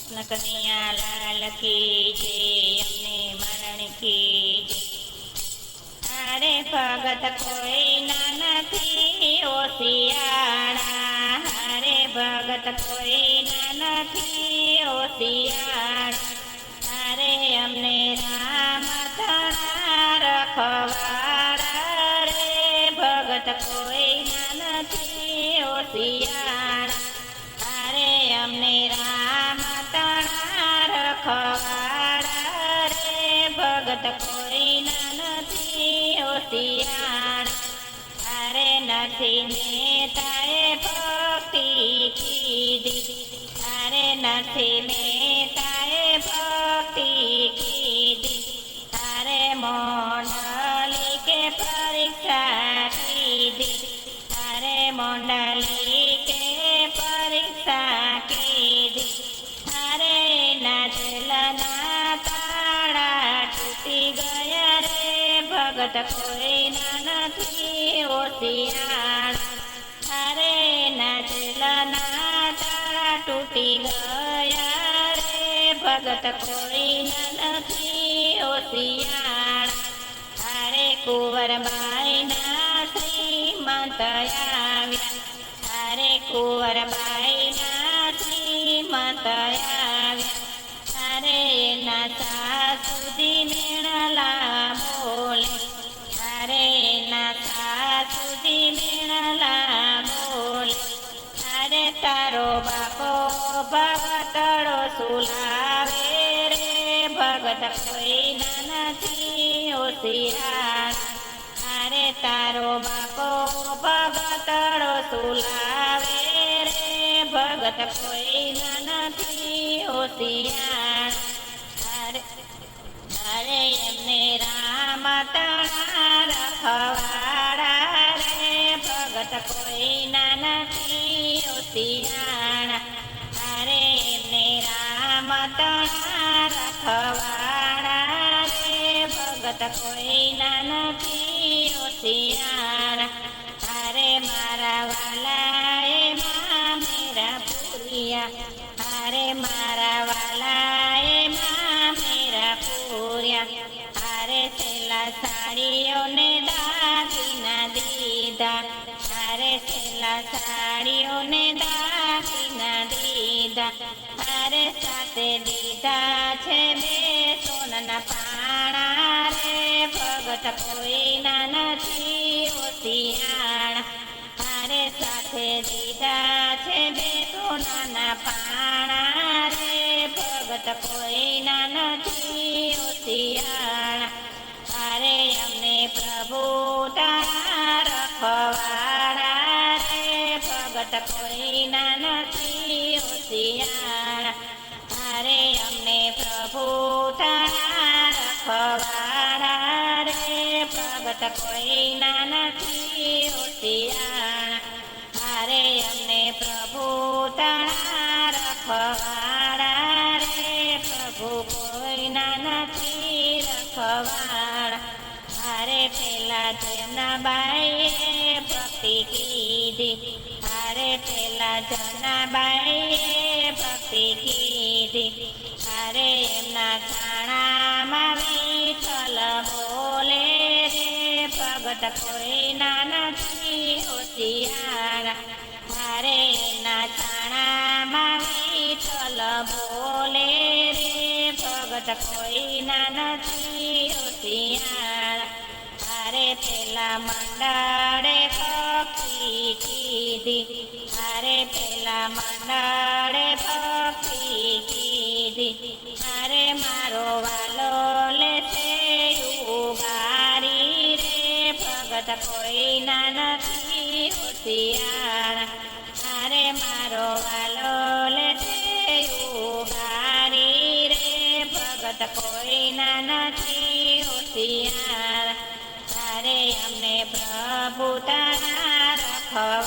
કૃષ્ણ કનૈયા લાલ કી જય, અમને મરણ કી જય. અરે ભગત કોઈના નથી ઓશિયાળા, અરે ભગત કોઈના નથી ઓશિયાળા. અરે અમને રામ તણા રખવાડા, રે ભગત કોઈના નથી ઓશિયાળા. અરે અમને રામ તણા રખવાડા, રે ભગત કોઈના નથી ઓશિયાળા. અરે નથી મેતાએ ભક્તિ કીધી, અરે નથી મેતાએ ભક્તિ કીધી. અરે મોંડલી કે પરીક્ષા કીધી, અરે મોંડલી કે પરીક્ષા કીધી. અરે નાચલના તાળા તૂટી ગયા, રે ભગત કોઈના નથી ઓશિયાળા. અરે નાચલના તાળા તૂટી ગયા, રે ભગત કોઈના નથી ઓશિયાળા. અરે કુંવરબાઈના શ્રીમંત આવ્યા, અરે કુંવરબાઈના શ્રીમંત આવ્યા. અરે એના સાસુજી મેણલા બોલે, અરે એના સાસુજી મેણલા બોલે. અરે તારો બાપો ભગતડો સુલાવે, રે ભગત કોઈના નથી ઓશિયાળા. અરે તારો બાપો ભગતડો સુલાવે, રે ભગત કોઈના નથી ઓશિયાળા. અરે એમને રામ તણા રખવાડા, રે ભગત કોઈના નથી ઓશિયાળા. અરે એમને રામ તણા રખવાડા, રે ભગત કોઈના નથી ઓશિયાળા. અરે મારા વાલાએ મા મેરા પૂર્યા, અરે મારા વાલાએ મા મેરા પૂર્યા. અરે છેલ્લા સાડીઓને દાગીના દીધા, અરે છેલ્લા સાડીઓને દાગીના દીધા. અરે સાથે દીધા છે બે સોનાના પાણા, રે ભગત કોઈના નથી ઓશિયાળા. અરે સાથે દીધા છે બે સોનાના પાણા, રે ભગત કોઈના નથી ઓશિયાળા. અરે અમને પ્રભુ તારા રખવાડા, રે ભગત કોઈના નથી ઓશિયાળા. અરે અમને પ્રભુ તારા રખવાડા, રે ભગત કોઈના નથી ઓશિયાળા. અરે અમને પ્રભુ તારા રખવાડા, રે પ્રભુ કોઈના નથી રખવાડા. અરે પેલા જનાબાઈએ ભક્તિ કીધી, અરે પેલા જનાબાઈએ ભક્તિ કીધી. અરે એમના છાણામાં વિઠ્ઠલ બોલે, રે ભગત કોઈના નથી ઓશિયાળા. અરે એના છાણામાં વિઠ્ઠલ બોલે, રે ભગત કોઈના નથી ઓશિયાળા. અરે પેલા મંડળે ભક્તિ કીધી, અરે પેલા મંડળે ભક્તિ કીધી. અરે મારો વાલો લેશે ઉગારી, રે ભગત કોઈના નથી ઓશિયાળા. અરે મારો વાલો લેશે ઉગારી, રે ભગત કોઈના નથી ઓશિયાળા. અરે અમને પ્રભુ તારા રખવા